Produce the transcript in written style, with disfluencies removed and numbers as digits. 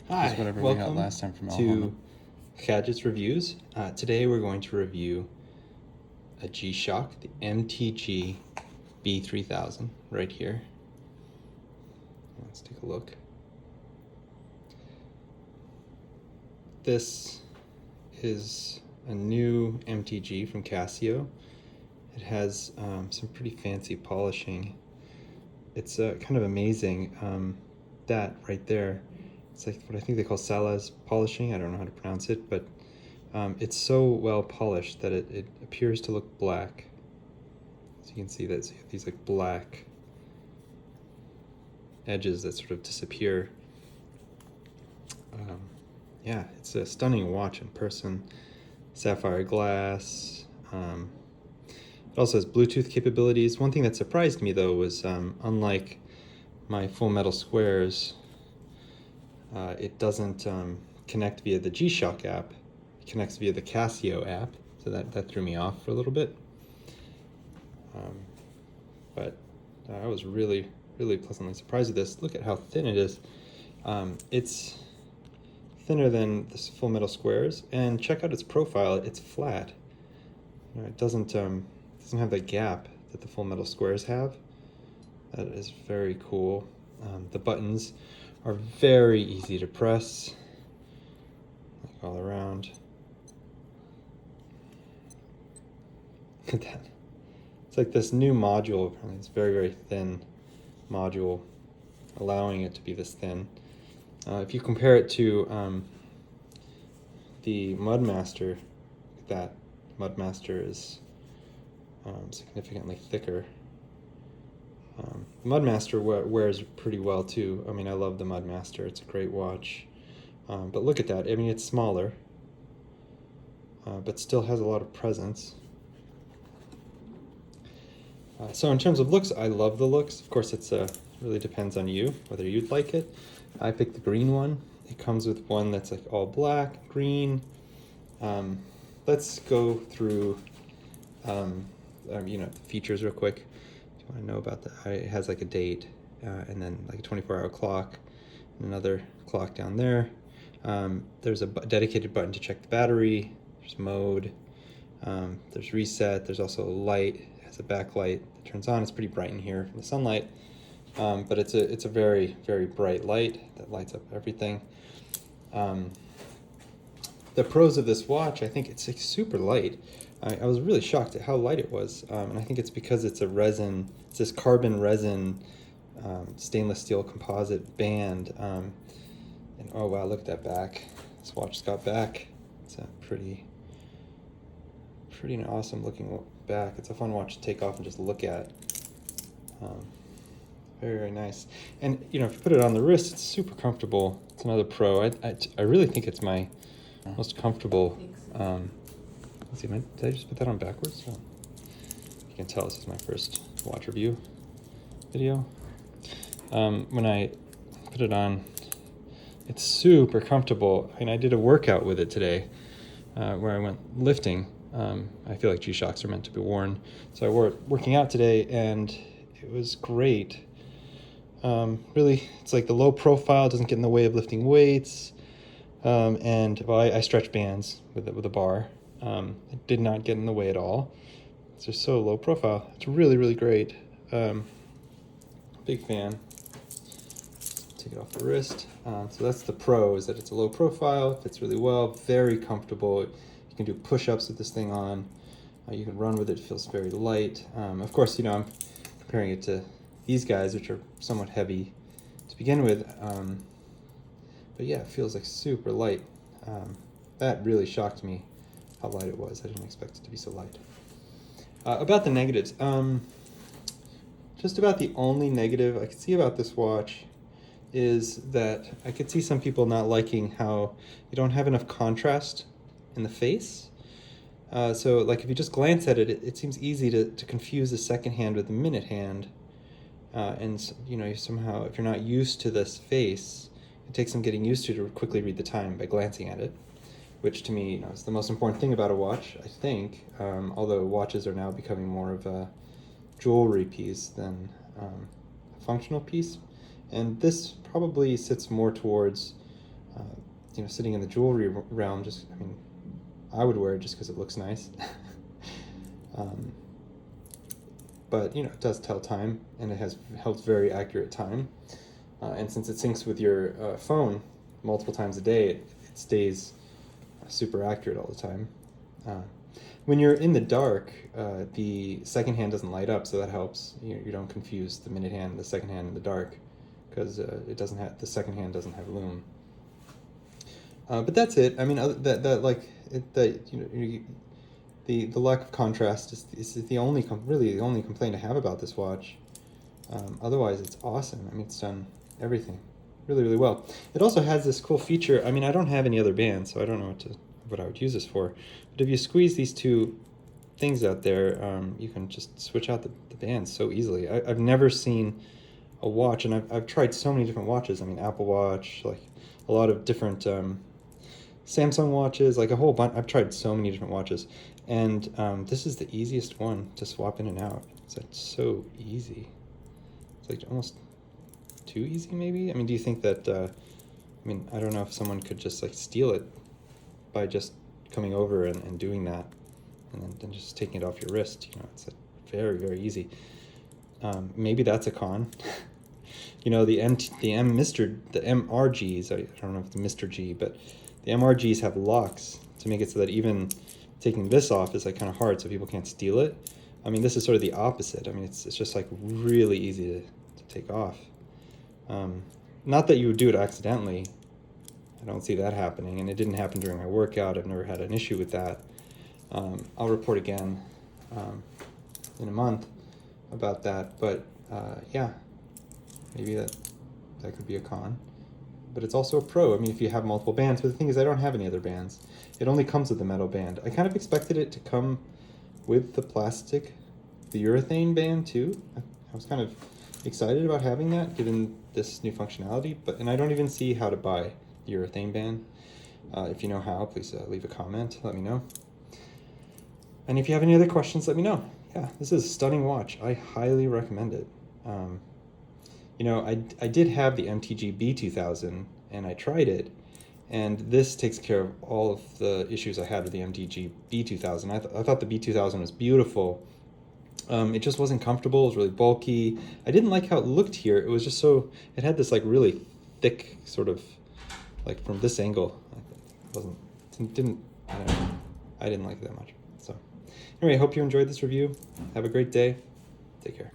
Hi, Whatever we got welcome last time from to Gadgets Reviews. Today we're going to review a G-Shock, the Mtg B3000, right here. Let's take a look. This is a new MTG from Casio. It has some pretty fancy polishing. It's kind of amazing, that right there. It's like what I think they call Salaz polishing. I don't know how to pronounce it, but it's so well polished that it appears to look black. So you can see that these like black edges that sort of disappear. Yeah, it's a stunning watch in person. Sapphire glass. It also has Bluetooth capabilities. One thing that surprised me though was unlike my Full Metal Squares, it doesn't connect via the G-Shock app. It connects via the Casio app, so that threw me off for a little bit. But I was really pleasantly surprised with this. Look at how thin it is. It's thinner than the Full Metal Squares, and check out its profile. It's flat. It doesn't have that gap that the Full Metal Squares have. That is very cool. The buttons are very easy to press, like all around. Look at that. It's like this new module. It's very thin module, allowing it to be this thin. If you compare it to the Mudmaster, that Mudmaster is significantly thicker. The Mudmaster wears pretty well too. I mean, I love the Mudmaster. It's a great watch. But look at that. I mean, it's smaller, but still has a lot of presence. So in terms of looks, I love the looks. Of course, it's really depends on you, whether you'd like it. I picked the green one. It comes with one that's like all black, green. Let's go through the features real quick. If you want to know about that, it has like a date and then like a 24-hour clock and another clock down there. There's a dedicated button to check the battery. There's mode. There's reset. There's also a light. It has a backlight that turns on. It's pretty bright in here from the sunlight, but it's a very bright light that lights up everything. The pros of this watch, I think it's like super light. I was really shocked at how light it was, and I think it's because it's a resin. It's this carbon resin, stainless steel composite band. And oh wow, look at that back. This watch's got back. It's a pretty awesome looking back. It's a fun watch to take off and just look at. Very nice. And if you put it on the wrist, it's super comfortable. It's another pro. I really think it's my most comfortable. Let's see, did I just put that on backwards? Oh. You can tell this is my first watch review video. When I put it on, it's super comfortable. And I did a workout with it today where I went lifting. I feel like G-Shocks are meant to be worn. So I wore it working out today, and it was great. Really, it's like the low profile, doesn't get in the way of lifting weights. And well, I stretch bands with a bar. It did not get in the way at all. It's just so low profile. It's really great. Big fan. Take it off the wrist. So that's the pro, is that it's a low profile, fits really well, very comfortable. You can do push-ups with this thing on. You can run with it. It feels very light. Of course, I'm comparing it to these guys, which are somewhat heavy to begin with. But yeah, it feels like super light. That really shocked me how light it was. I didn't expect it to be so light. About the negatives, just about the only negative I could see about this watch is that I could see some people not liking how you don't have enough contrast in the face. So like if you just glance at it, it seems easy to confuse the second hand with the minute hand. And you somehow, if you're not used to this face, it takes some getting used to quickly read the time by glancing at it, which to me is the most important thing about a watch, I think, although watches are now becoming more of a jewelry piece than a functional piece. And this probably sits more towards you know, sitting in the jewelry realm, just, I mean, I would wear it just because it looks nice. But, you know, it does tell time, and it helps very accurate time. And since it syncs with your phone multiple times a day, it stays super accurate all the time. When you're in the dark, the second hand doesn't light up, so that helps. You don't confuse the minute hand and the second hand in the dark, because it doesn't have, the second hand doesn't have lume. But that's it. I mean, the lack of contrast is the only really the only complaint I have about this watch. Otherwise, it's awesome. I mean, it's done everything really, really well. It also has this cool feature. I mean, I don't have any other bands, so I don't know what I would use this for. But if you squeeze these two things out there, you can just switch out the bands so easily. I've never seen a watch, and I've tried so many different watches. I mean, Apple Watch, like a lot of different Samsung watches, like a whole bunch. I've tried so many different watches, and this is the easiest one to swap in and out. It's like so easy. It's like almost too easy, maybe. I mean, do you think that? I mean, I don't know if someone could just like steal it by just coming over and doing that, and then just taking it off your wrist. You know, it's like very, very easy. Maybe that's a con. You know, the MRGs. I don't know if the Mr. G, but the MRGs have locks to make it so that even taking this off is like kind of hard, so people can't steal it. I mean, this is sort of the opposite. I mean, it's just like really easy to take off. Not that you would do it accidentally. I don't see that happening, and it didn't happen during my workout. I've never had an issue with that. I'll report again in a month about that, but yeah, maybe that could be a con. But it's also a pro. I mean, if you have multiple bands, but the thing is, I don't have any other bands. It only comes with the metal band. I kind of expected it to come with the plastic, the urethane band too. I was kind of excited about having that, given this new functionality, and I don't even see how to buy the urethane band. If you know how, please leave a comment, let me know. And if you have any other questions, let me know. Yeah, this is a stunning watch. I highly recommend it. You know, I did have the Mtg B3000, and I tried it, and this takes care of all of the issues I had with the Mtg B2000. I thought the B2000 was beautiful. It just wasn't comfortable. It was really bulky. I didn't like how it looked here. It was just so, it had this like really thick sort of, like from this angle, I don't know, I didn't like it that much. So anyway, I hope you enjoyed this review. Have a great day. Take care.